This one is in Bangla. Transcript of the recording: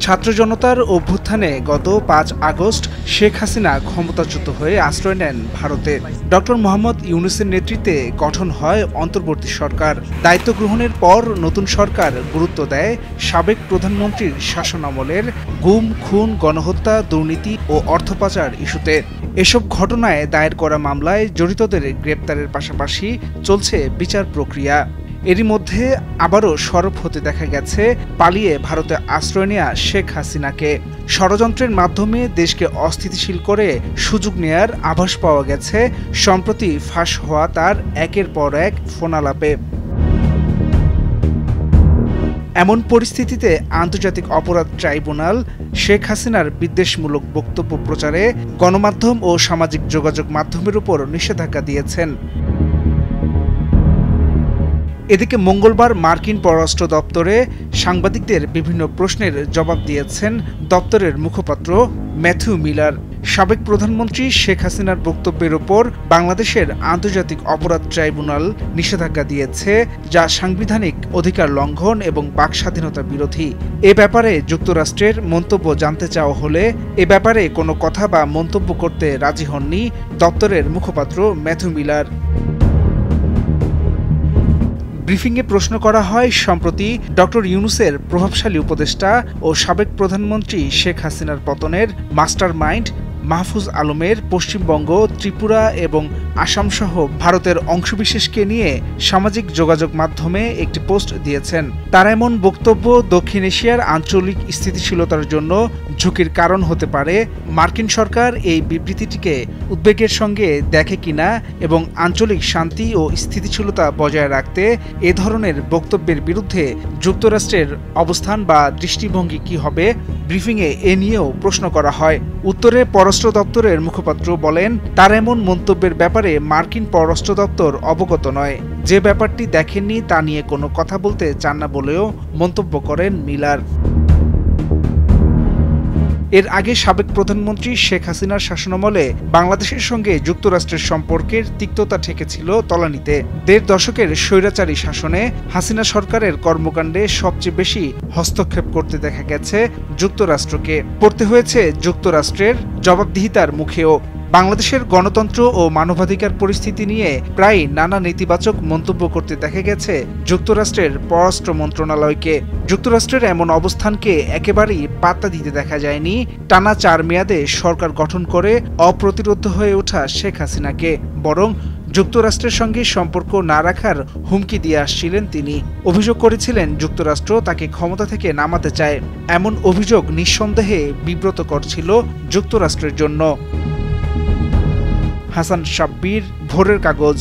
ছাত্র জনতার অভ্যুত্থানে গত ৫ আগস্ট শেখ হাসিনা ক্ষমতাচ্যুত হয়ে আশ্রয় নেন ভারতে। ডক্টর মোহাম্মদ ইউনূসের নেতৃত্বে গঠন হয় অন্তর্বর্তী সরকার। দায়িত্ব গ্রহণের পর নতুন সরকার গুরুত্ব দেয় সাবেক প্রধানমন্ত্রীর শাসনামলের গুম, খুন, গণহত্যা, দুর্নীতি ও অর্থ পাচার ইস্যুতে। এসব ঘটনায় দায়ের করা মামলায় জড়িতদের গ্রেপ্তারের পাশাপাশি চলছে বিচার প্রক্রিয়া। এরই মধ্যে আবারও সরব হতে দেখা গেছে পালিয়ে ভারতে আশ্রয় নেয়া শেখ হাসিনাকে। ষড়যন্ত্রের মাধ্যমে দেশকে অস্থিতিশীল করে সুযোগ নেয়ার আভাস পাওয়া গেছে সম্প্রতি ফাঁস হওয়া তার একের পর এক ফোনালাপে। এমন পরিস্থিতিতে আন্তর্জাতিক অপরাধ ট্রাইব্যুনাল শেখ হাসিনার বিদ্বেষমূলক বক্তব্য প্রচারে গণমাধ্যম ও সামাজিক যোগাযোগ মাধ্যমের উপর নিষেধাজ্ঞা দিয়েছেন। এদিকে মঙ্গলবার মার্কিন পররাষ্ট্র দপ্তরে সাংবাদিকদের বিভিন্ন প্রশ্নের জবাব দিয়েছেন দপ্তরের মুখপাত্র ম্যাথিউ মিলার। সাবেক প্রধানমন্ত্রী শেখ হাসিনার বক্তব্যের ওপর বাংলাদেশের আন্তর্জাতিক অপরাধ ট্রাইব্যুনাল নিষেধাজ্ঞা দিয়েছে, যা সাংবিধানিক অধিকার লঙ্ঘন এবং বাক স্বাধীনতা বিরোধী। এ ব্যাপারে যুক্তরাষ্ট্রের মন্তব্য জানতে চাওয়া হলে এ ব্যাপারে কোনো কথা বা মন্তব্য করতে রাজি হননি দপ্তরের মুখপাত্র ম্যাথিউ মিলার। ব্রিফিংয়ে প্রশ্ন করা হয়, সম্প্রতি ডক্টর ইউনূসের প্রভাবশালী উপদেষ্টা ও সাবেক প্রধানমন্ত্রী শেখ হাসিনার পতনের মাস্টার মাইন্ড মাহফুজ আলমের পশ্চিমবঙ্গ, ত্রিপুরা এবং আসামসহ ভারতের অংশবিশেষকে নিয়ে সামাজিক যোগাযোগ মাধ্যমে একটি পোস্ট দিয়েছেন। তার এমন বক্তব্য দক্ষিণ এশিয়ার আঞ্চলিক স্থিতিশীলতার জন্য ঝুঁকির কারণ হতে পারে। মার্কিন সরকার এই বিবৃতিটিকে উদ্বেগের সঙ্গে দেখে কিনা এবং আঞ্চলিক শান্তি ও স্থিতিশীলতা বজায় রাখতে এ ধরনের বক্তব্যের বিরুদ্ধে যুক্তরাষ্ট্রের অবস্থান বা দৃষ্টিভঙ্গি কী হবে, ব্রিফিংয়ে এ নিয়েও প্রশ্ন করা হয়। উত্তরে পররাষ্ট্র দপ্তরের মুখপাত্র বলেন, তার এমন মন্তব্যের ব্যাপারে মার্কিন পররাষ্ট্র দপ্তর অবগত নয়। যে ব্যাপারটি দেখেননি তা নিয়ে কোনো কথা বলতে চান না বলেও মন্তব্য করেন মিলার। এর আগে সাবেক প্রধানমন্ত্রী শেখ হাসিনার শাসনামলে বাংলাদেশের সঙ্গে যুক্তরাষ্ট্রের সম্পর্কের তিক্ততা ঠেকেছিল তলানিতে। ১.৫ দশকের স্বৈরাচারী শাসনে হাসিনা সরকারের কর্মকাণ্ডে সবচেয়ে বেশি হস্তক্ষেপ করতে দেখা গেছে যুক্তরাষ্ট্রকে। পড়তে হয়েছে যুক্তরাষ্ট্রের জবাবদিহিতার মুখেও। বাংলাদেশের গণতন্ত্র ও মানবাধিকার পরিস্থিতি নিয়ে প্রায় নানা নেতিবাচক মন্তব্য করতে দেখা গেছে যুক্তরাষ্ট্রের পররাষ্ট্র মন্ত্রণালয়কে। যুক্তরাষ্ট্রের এমন অবস্থানকে একেবারেই পাত্তা দিতে দেখা যায়নি টানা ৪ মেয়াদে সরকার গঠন করে অপ্রতিরোধ্য হয়ে ওঠা শেখ হাসিনাকে। বরং যুক্তরাষ্ট্রের সঙ্গে সম্পর্ক না রাখার হুমকি দিয়ে আসছিলেন তিনি। অভিযোগ করেছিলেন যুক্তরাষ্ট্র তাকে ক্ষমতা থেকে নামাতে চায়। এমন অভিযোগ নিঃসন্দেহে বিব্রতকর ছিল যুক্তরাষ্ট্রের জন্য। হাসান শাব্বির, ভোরের কাগজ।